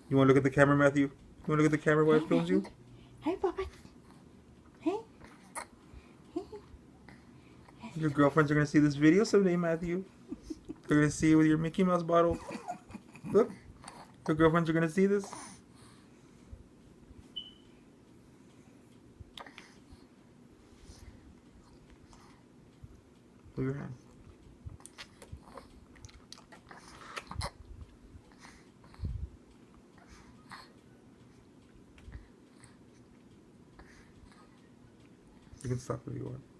You want to look at the camera, Matthew? You want to look at the camera while it films you? Hey, Papa. Hey. Hey. Your girlfriends are going to see this video someday, Matthew. They're going to see it with your Mickey Mouse bottle. Look. Your girlfriends are going to see this. Move your hand. You can stop if you want.